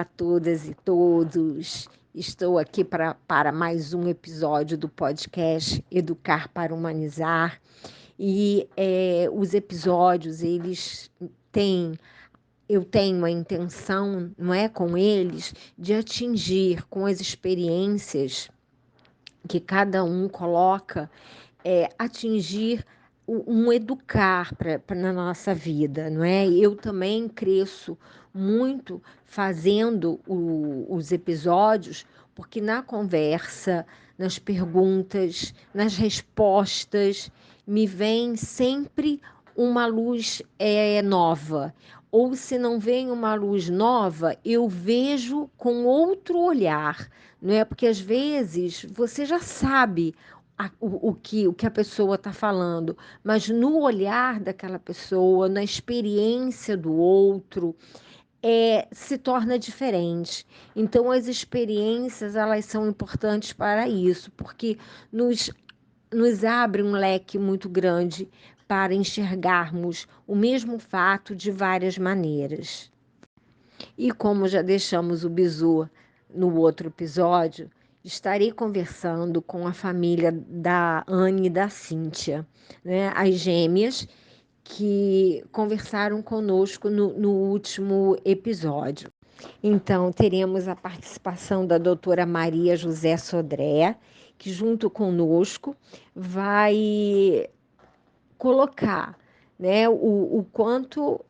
Olá, todas e todos. Estou aqui para mais um episódio do podcast Educar para Humanizar. E os episódios, eu tenho a intenção, não é, com eles, de atingir com as experiências que cada um coloca, atingir um educar na nossa vida, não é? Eu também cresço muito fazendo os episódios, porque na conversa, nas perguntas, nas respostas, me vem sempre uma luz nova. Ou se não vem uma luz nova, eu vejo com outro olhar, não é? Porque às vezes você já sabe o que a pessoa está falando, mas no olhar daquela pessoa, na experiência do outro, se torna diferente. Então, as experiências, elas são importantes para isso, porque nos abre um leque muito grande para enxergarmos o mesmo fato de várias maneiras. E como já deixamos o bizu no outro episódio, estarei conversando com a família da Anne e da Cíntia, né? As gêmeas que conversaram conosco no último episódio. Então, teremos a participação da doutora Maria José Sodré, que junto conosco vai colocar, né, o quanto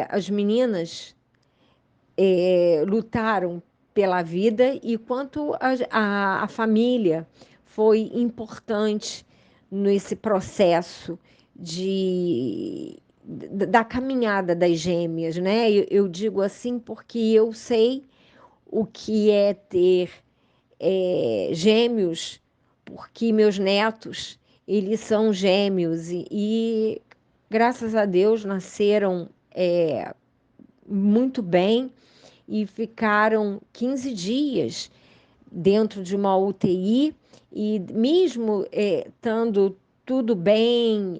as meninas lutaram pela vida e quanto a família foi importante nesse processo da caminhada das gêmeas, né? Eu digo assim porque eu sei o que é ter gêmeos, porque meus netos, eles são gêmeos e graças a Deus nasceram muito bem e ficaram 15 dias dentro de uma UTI e mesmo estando tudo bem,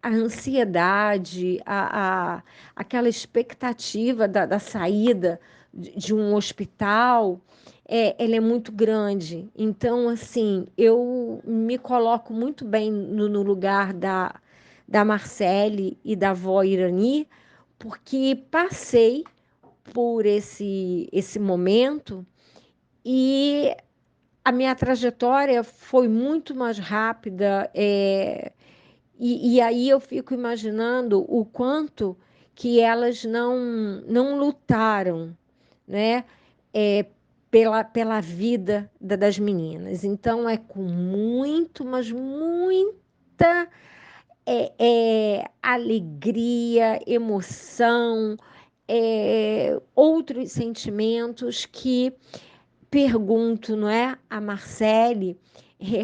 a ansiedade, aquela expectativa da saída de um hospital, ela é muito grande. Então, assim, eu me coloco muito bem no lugar da Marcele e da avó Irani, porque passei por esse momento e a minha trajetória foi muito mais rápida, e aí eu fico imaginando o quanto que elas não lutaram, né, pela vida das meninas. Então, é com muito, mas muita alegria, emoção, outros sentimentos que pergunto, não é, a Marcele,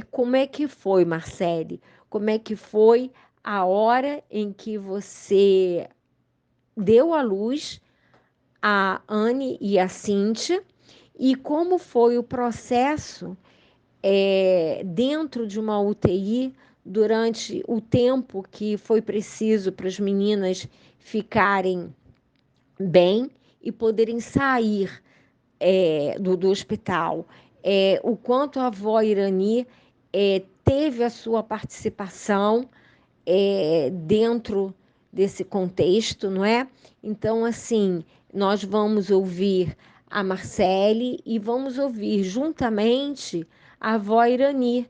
como é que foi, Marcele? Como é que foi a hora em que você deu à luz a Anne e a Cíntia e como foi o processo dentro de uma UTI durante o tempo que foi preciso para as meninas ficarem bem e poderem sair do hospital. O quanto a avó Irani teve a sua participação dentro desse contexto, não é? Então, assim, nós vamos ouvir a Marcele e vamos ouvir juntamente a avó Irani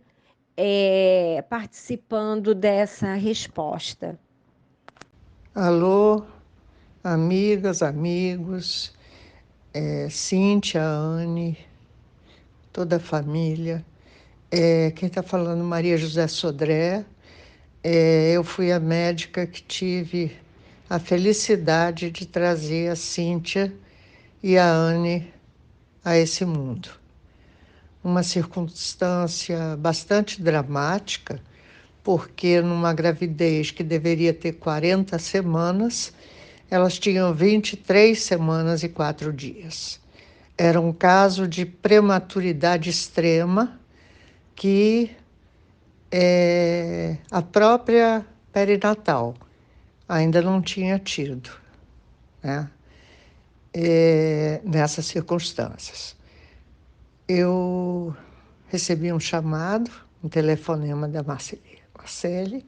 participando dessa resposta. Alô, amigas, amigos, Cíntia, Anne, toda a família. Quem está falando, Maria José Sodré. Eu fui a médica que tive a felicidade de trazer a Cíntia e a Anne a esse mundo. Uma circunstância bastante dramática, porque numa gravidez que deveria ter 40 semanas, elas tinham 23 semanas e 4 dias. Era um caso de prematuridade extrema que a própria perinatal ainda não tinha tido, né? nessas circunstâncias. Eu recebi um chamado, um telefonema da Marcele,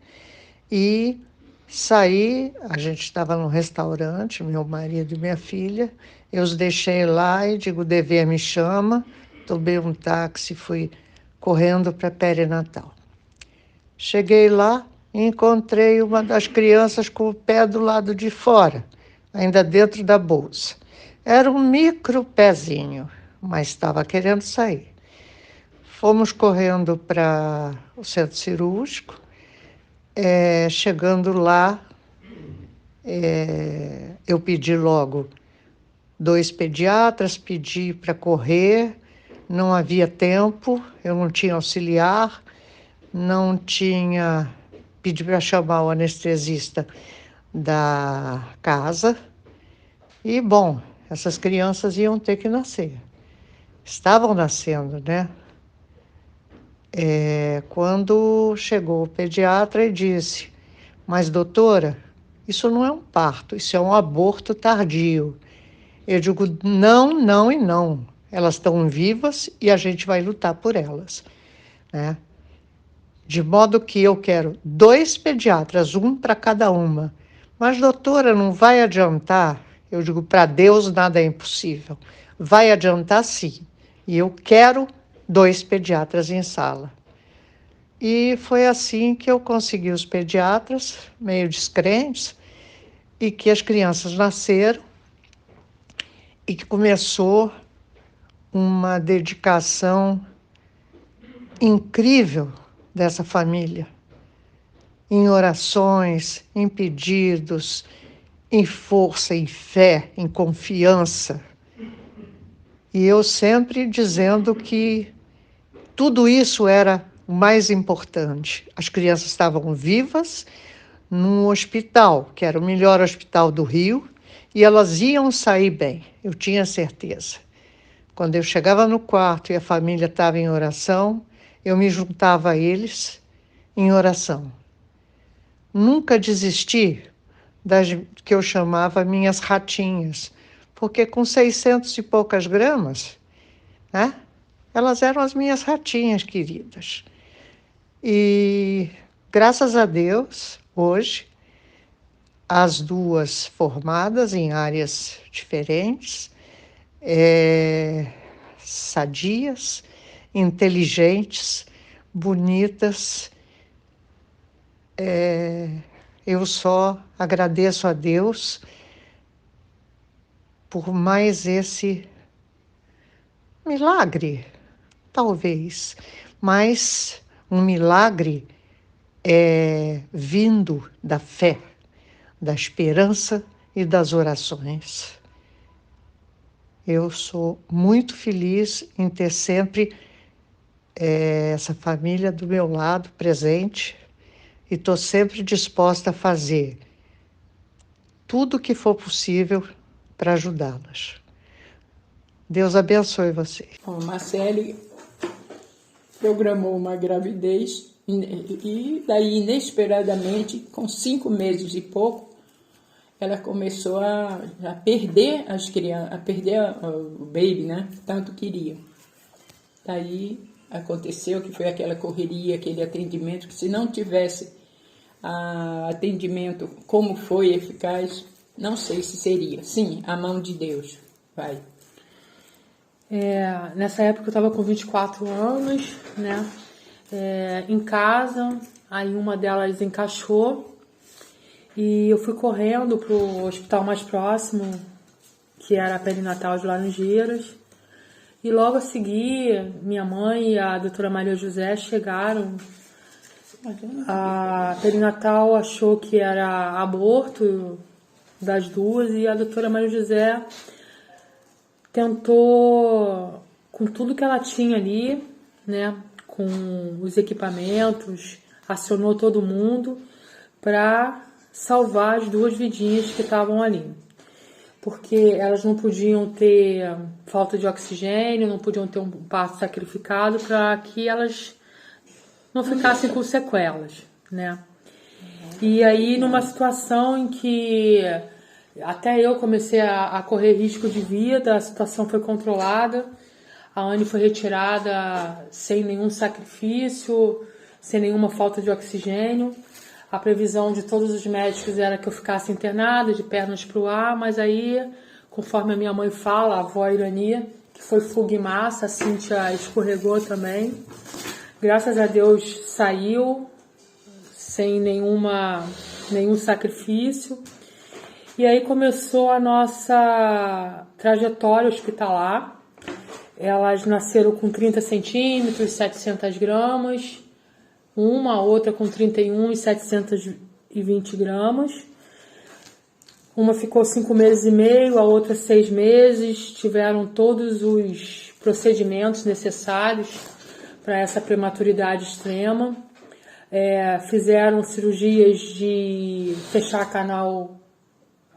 e saí. A gente estava num restaurante, meu marido e minha filha. Eu os deixei lá e digo, o dever me chama. Tomei um táxi, fui correndo para Perinatal. Cheguei lá e encontrei uma das crianças com o pé do lado de fora, ainda dentro da bolsa. Era um micro pezinho, mas estava querendo sair. Fomos correndo para o centro cirúrgico. Chegando lá, eu pedi logo 2 pediatras, pedi para correr, não havia tempo, eu não tinha auxiliar, não tinha. Pedi para chamar o anestesista da casa. E, bom, essas crianças iam ter que nascer. Estavam nascendo, né? Quando chegou o pediatra e disse, mas doutora, isso não é um parto, isso é um aborto tardio. Eu digo, não, não e não. Elas estão vivas e a gente vai lutar por elas, né? De modo que eu quero 2 pediatras, um para cada uma. Mas, doutora, não vai adiantar? Eu digo, para Deus nada é impossível. Vai adiantar sim. E eu quero 2 pediatras em sala. E foi assim que eu consegui os pediatras, meio descrentes, e que as crianças nasceram e que começou uma dedicação incrível dessa família, em orações, em pedidos, em força, em fé, em confiança. E eu sempre dizendo que tudo isso era o mais importante. As crianças estavam vivas num hospital, que era o melhor hospital do Rio, e elas iam sair bem, eu tinha certeza. Quando eu chegava no quarto e a família estava em oração, eu me juntava a eles em oração. Nunca desisti das que eu chamava minhas ratinhas, porque com 600 e poucas gramas, né, elas eram as minhas ratinhas queridas. E, graças a Deus, hoje, as 2 formadas em áreas diferentes, sadias, inteligentes, bonitas. Eu só agradeço a Deus por mais esse milagre, talvez, mas um milagre vindo da fé, da esperança e das orações. Eu sou muito feliz em ter sempre essa família do meu lado, presente, e estou sempre disposta a fazer tudo o que for possível para ajudá-las. Deus abençoe vocês. A Marcele programou uma gravidez e daí, inesperadamente, com 5 meses e pouco, ela começou a perder as crianças, a perder o baby, né? Tanto queria. Daí aconteceu que foi aquela correria, aquele atendimento, que se não tivesse atendimento como foi eficaz, não sei se seria. Sim, a mão de Deus. Vai. Nessa época eu estava com 24 anos, né? Em casa, aí uma delas encaixou e eu fui correndo pro hospital mais próximo, que era a Perinatal de Laranjeiras. E logo a seguir, minha mãe e a doutora Maria José chegaram. A Perinatal achou que era aborto das 2 e a doutora Maria José tentou, com tudo que ela tinha ali, né, com os equipamentos, acionou todo mundo para salvar as 2 vidinhas que estavam ali. Porque elas não podiam ter falta de oxigênio, não podiam ter um parto sacrificado para que elas não ficassem com sequelas, né? E aí, numa situação em que Até eu comecei a correr risco de vida, a situação foi controlada, a Anne foi retirada sem nenhum sacrifício, sem nenhuma falta de oxigênio. A previsão de todos os médicos era que eu ficasse internada, de pernas para o ar, mas aí, conforme a minha mãe fala, a avó Irania, que foi fuga em massa, a Cíntia escorregou também. Graças a Deus saiu, sem nenhum sacrifício. E aí começou a nossa trajetória hospitalar. Elas nasceram com 30 centímetros, 700 gramas, a outra com 31 e 720 gramas. Uma ficou 5 meses e meio, a outra 6 meses. Tiveram todos os procedimentos necessários para essa prematuridade extrema. Fizeram cirurgias de fechar canal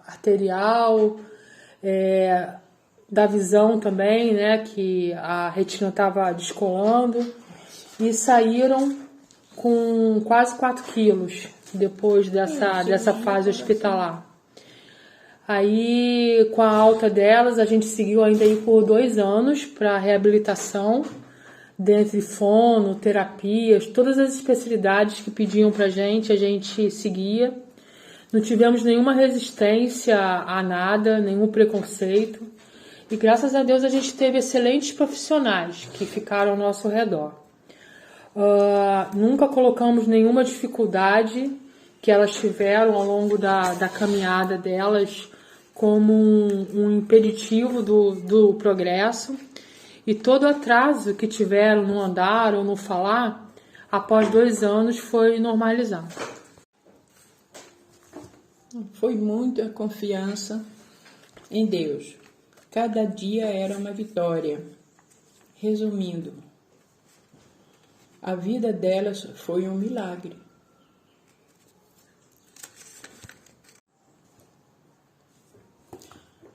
arterial, da visão também, né, que a retina estava descolando, e saíram com quase 4 quilos depois dessa fase hospitalar. Aí, com a alta delas, a gente seguiu ainda aí por 2 anos para reabilitação, dentre fono, terapias, todas as especialidades que pediam para a gente seguia. Não tivemos nenhuma resistência a nada, nenhum preconceito. E graças a Deus a gente teve excelentes profissionais que ficaram ao nosso redor. Nunca colocamos nenhuma dificuldade que elas tiveram ao longo da caminhada delas como um impeditivo do progresso. E todo atraso que tiveram no andar ou no falar, após 2 anos foi normalizado. Foi muita confiança em Deus. Cada dia era uma vitória. Resumindo, a vida delas foi um milagre.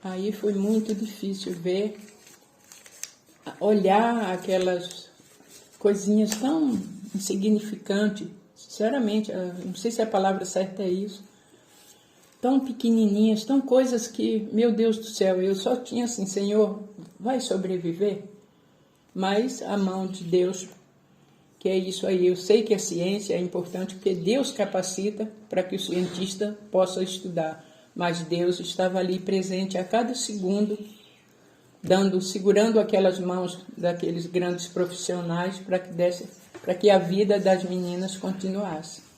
Aí foi muito difícil olhar aquelas coisinhas tão insignificantes. Sinceramente, não sei se a palavra certa é isso. Tão pequenininhas, tão coisas que, meu Deus do céu, eu só tinha assim, Senhor, vai sobreviver? Mas a mão de Deus, que é isso aí. Eu sei que a ciência é importante, porque Deus capacita para que o cientista possa estudar. Mas Deus estava ali presente a cada segundo, segurando aquelas mãos daqueles grandes profissionais para que a vida das meninas continuasse.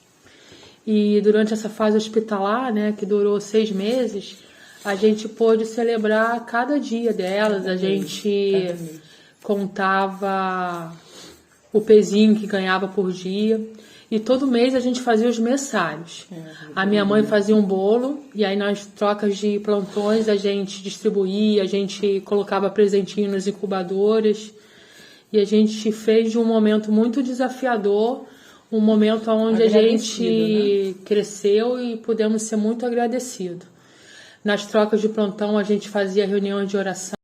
E durante essa fase hospitalar, né, que durou 6 meses, a gente pôde celebrar cada dia delas, a gente contava o pezinho que ganhava por dia, e todo mês a gente fazia os mensários. A minha mãe fazia um bolo, e aí nas trocas de plantões a gente distribuía, a gente colocava presentinho nas incubadoras, e a gente fez de um momento muito desafiador um momento onde a gente cresceu e pudemos ser muito agradecidos. Nas trocas de plantão, a gente fazia reuniões de oração.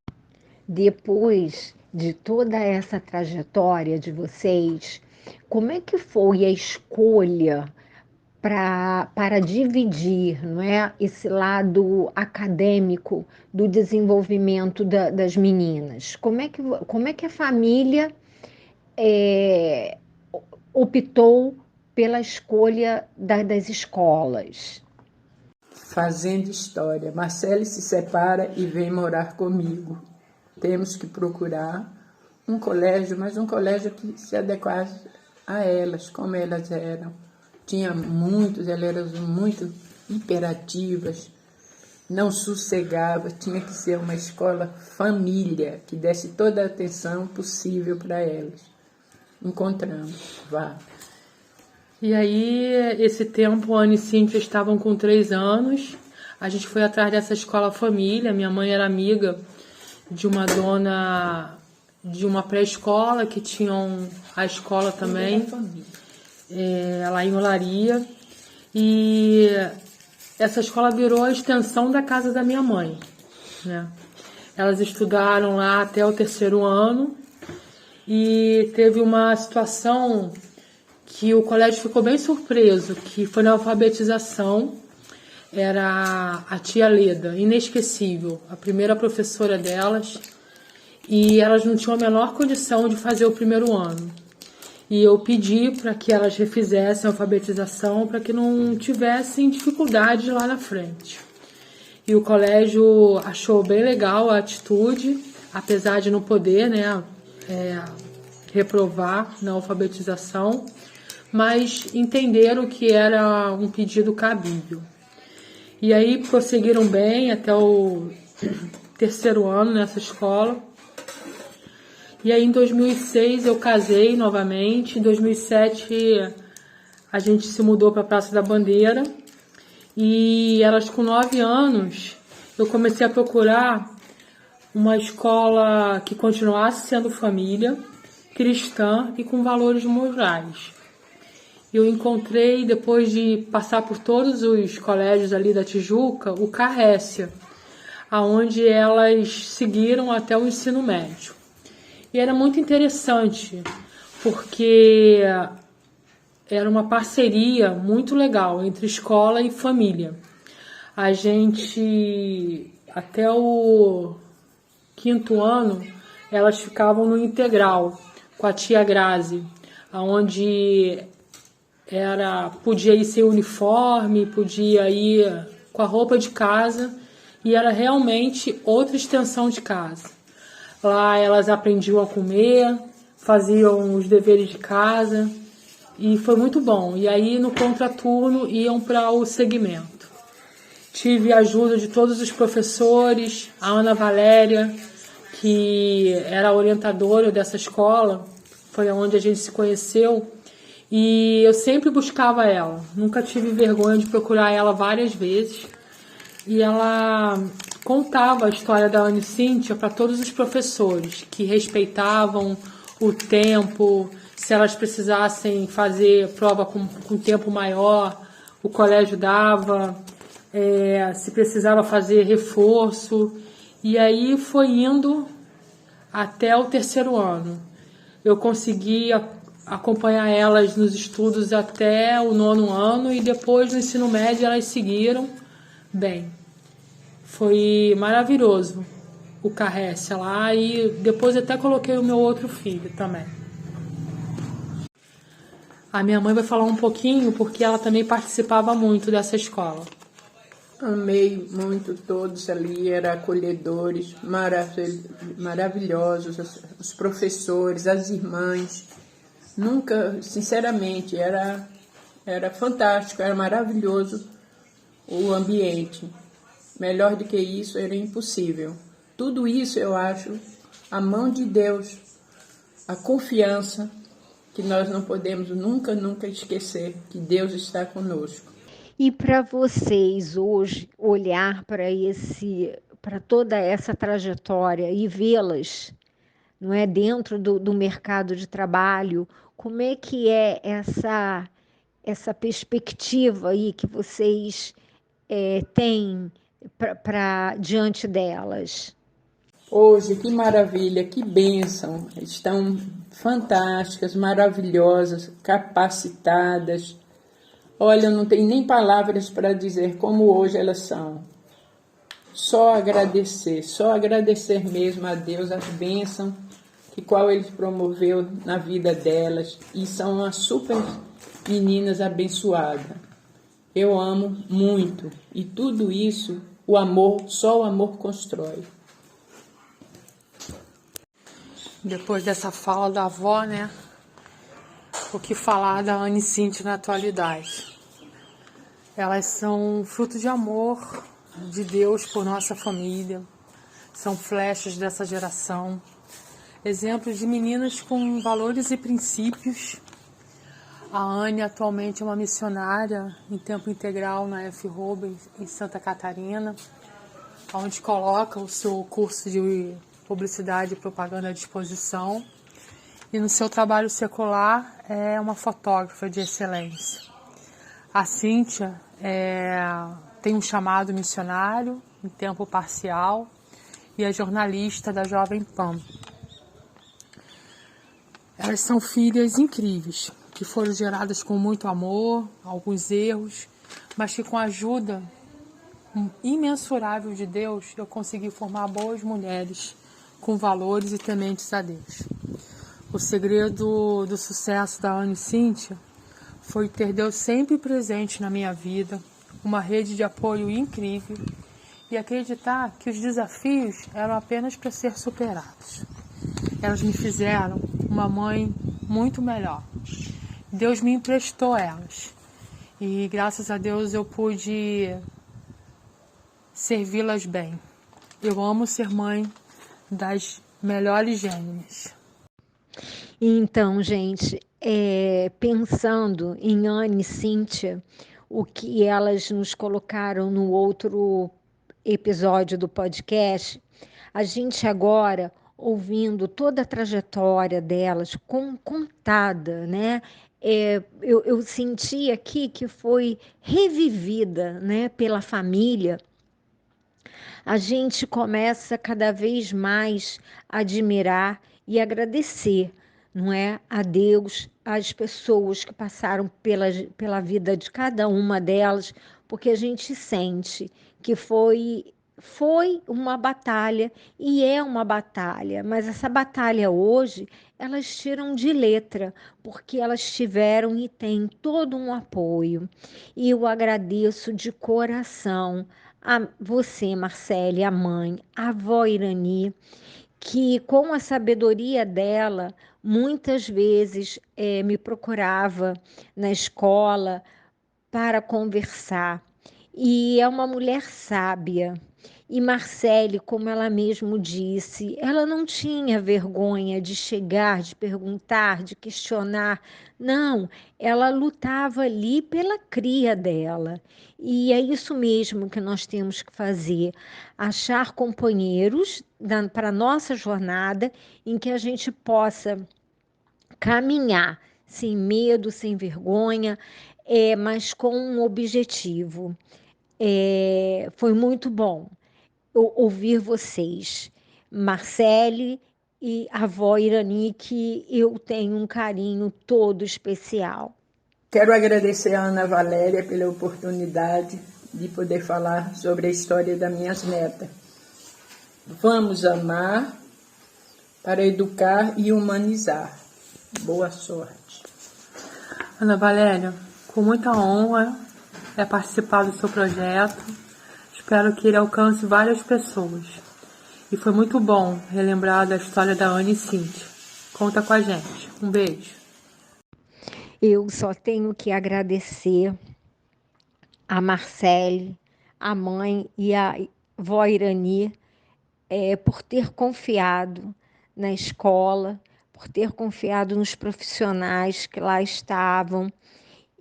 Depois de toda essa trajetória de vocês, como é que foi a escolha para dividir, não é, esse lado acadêmico do desenvolvimento das meninas? Como é que a família optou pela escolha das escolas? Fazendo história. Marcele se separa e vem morar comigo. Temos que procurar um colégio, mas um colégio que se adequasse a elas, como elas eram. Elas eram muito imperativas, não sossegava, tinha que ser uma escola família, que desse toda a atenção possível para elas. Encontramos, E aí, esse tempo, a Anne e Cíntia estavam com 3 anos. A gente foi atrás dessa escola família. Minha mãe era amiga de uma dona de uma pré-escola que tinham a escola também, lá em Olaria. E essa escola virou a extensão da casa da minha mãe, né? Elas estudaram lá até o 3º ano. E teve uma situação que o colégio ficou bem surpreso, que foi na alfabetização. era a tia Leda, inesquecível, a primeira professora delas, e elas não tinham a menor condição de fazer o primeiro ano. E eu pedi para que elas refizessem a alfabetização para que não tivessem dificuldades lá na frente. E o colégio achou bem legal a atitude, apesar de não poder, né, reprovar na alfabetização, mas entenderam que era um pedido cabível. E aí prosseguiram bem até o terceiro ano nessa escola. E aí em 2006 eu casei novamente, em 2007 a gente se mudou para a Praça da Bandeira, e elas com 9 anos eu comecei a procurar uma escola que continuasse sendo família, cristã e com valores morais. Eu encontrei, depois de passar por todos os colégios ali da Tijuca, o Carrécia, aonde elas seguiram até o ensino médio. E era muito interessante, porque era uma parceria muito legal entre escola e família. A gente, até o 5º ano, elas ficavam no integral com a tia Grazi, onde podia ir sem uniforme, podia ir com a roupa de casa, e era realmente outra extensão de casa. Lá elas aprendiam a comer, faziam os deveres de casa, e foi muito bom. E aí no contraturno iam para o segmento. Tive a ajuda de todos os professores, a Ana Valéria, que era a orientadora dessa escola, foi onde a gente se conheceu, e eu sempre buscava ela, nunca tive vergonha de procurar ela várias vezes, e ela contava a história da Ana e Cíntia para todos os professores, que respeitavam o tempo, se elas precisassem fazer prova com tempo maior, o colégio dava, se precisava fazer reforço, e aí foi indo até o 3º ano. Eu consegui acompanhar elas nos estudos até o 9º ano, e depois no ensino médio elas seguiram bem. Foi maravilhoso o Carrécia lá, e depois até coloquei o meu outro filho também. A minha mãe vai falar um pouquinho, porque ela também participava muito dessa escola. Amei muito todos ali, eram acolhedores, maravilhosos, os professores, as irmãs. Nunca, sinceramente, era fantástico, era maravilhoso o ambiente. Melhor do que isso era impossível. Tudo isso eu acho a mão de Deus, a confiança que nós não podemos nunca esquecer que Deus está conosco. E para vocês hoje olhar para toda essa trajetória e vê-las, não é, dentro do mercado de trabalho, como é que é essa perspectiva aí que vocês têm diante delas? Hoje, que maravilha, que bênção! Estão fantásticas, maravilhosas, capacitadas. Olha, não tem nem palavras para dizer como hoje elas são. Só agradecer mesmo a Deus as bênçãos que qual Ele promoveu na vida delas. E são umas super meninas abençoadas. Eu amo muito. E tudo isso, só o amor constrói. Depois dessa fala da avó, né? O que falar da Ana e Cíntia na atualidade? Elas são fruto de amor de Deus por nossa família, são flechas dessa geração, exemplos de meninas com valores e princípios. A Anne atualmente é uma missionária em tempo integral na F-Rubens, em Santa Catarina, onde coloca o seu curso de publicidade e propaganda à disposição. E no seu trabalho secular é uma fotógrafa de excelência. A Cíntia tem um chamado missionário em tempo parcial e é jornalista da Jovem Pan. Elas são filhas incríveis, que foram geradas com muito amor, alguns erros, mas que com a ajuda imensurável de Deus, eu consegui formar boas mulheres com valores e tementes a Deus. O segredo do sucesso da Anne e Cíntia foi ter Deus sempre presente na minha vida, uma rede de apoio incrível e acreditar que os desafios eram apenas para ser superados. Elas me fizeram uma mãe muito melhor. Deus me emprestou elas e graças a Deus eu pude servi-las bem. Eu amo ser mãe das melhores gêmeas. Então, gente, pensando em Anne e Cíntia, o que elas nos colocaram no outro episódio do podcast, a gente agora, ouvindo toda a trajetória delas contada, né? Eu senti aqui que foi revivida, né, pela família. A gente começa cada vez mais a admirar e agradecer, não é? A Deus, às pessoas que passaram pela vida de cada uma delas, porque a gente sente que foi uma batalha e é uma batalha, mas essa batalha hoje elas tiram de letra, porque elas tiveram e têm todo um apoio. E eu agradeço de coração a você, Marcele, a mãe, a avó Irani, que com a sabedoria dela, muitas vezes me procurava na escola para conversar. E é uma mulher sábia. E Marcele, como ela mesmo disse, ela não tinha vergonha de chegar, de perguntar, de questionar. Não, ela lutava ali pela cria dela. E é isso mesmo que nós temos que fazer: achar companheiros para a nossa jornada em que a gente possa caminhar sem medo, sem vergonha, mas com um objetivo. Foi muito bom ouvir vocês, Marcele e a avó Irani, que eu tenho um carinho todo especial. Quero agradecer a Ana Valéria pela oportunidade de poder falar sobre a história das minhas netas. Vamos amar para educar e humanizar. Boa sorte. Ana Valéria, com muita honra participar do seu projeto. Espero que ele alcance várias pessoas. E foi muito bom relembrar da história da Anne e Cíntia. Conta com a gente. Um beijo. Eu só tenho que agradecer a Marcele, a mãe e a vó Irani, por ter confiado na escola, por ter confiado nos profissionais que lá estavam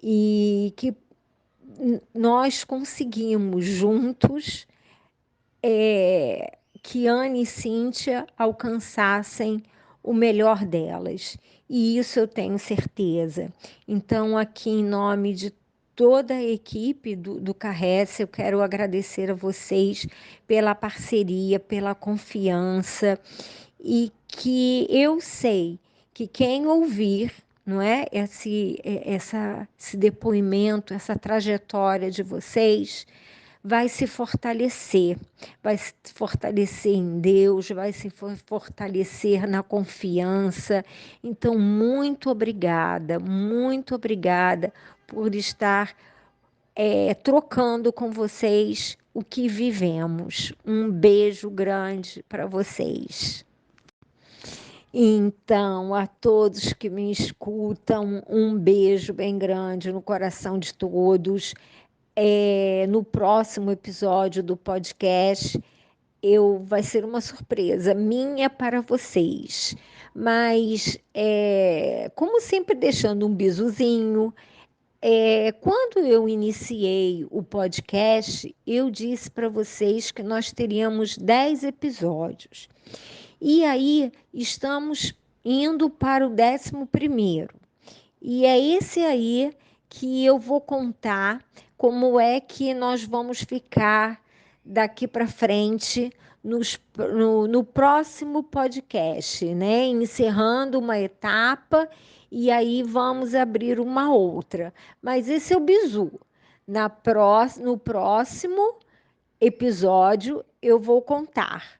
e que nós conseguimos juntos que Anne e Cíntia alcançassem o melhor delas. E isso eu tenho certeza. Então, aqui em nome de toda a equipe do Carrece, eu quero agradecer a vocês pela parceria, pela confiança, e que eu sei que quem ouvir, não é, esse depoimento, essa trajetória de vocês, vai se fortalecer em Deus, vai se fortalecer na confiança. Então, muito obrigada por estar trocando com vocês o que vivemos. Um beijo grande para vocês. Então, a todos que me escutam, um beijo bem grande no coração de todos. No próximo episódio do podcast, vai ser uma surpresa minha para vocês. Mas, como sempre, deixando um bisuzinho, quando eu iniciei o podcast, eu disse para vocês que nós teríamos 10 episódios. E aí, estamos indo para o 11º. E é esse aí que eu vou contar como é que nós vamos ficar daqui para frente no próximo podcast, né? Encerrando uma etapa e aí vamos abrir uma outra. Mas esse é o bizu. No próximo episódio eu vou contar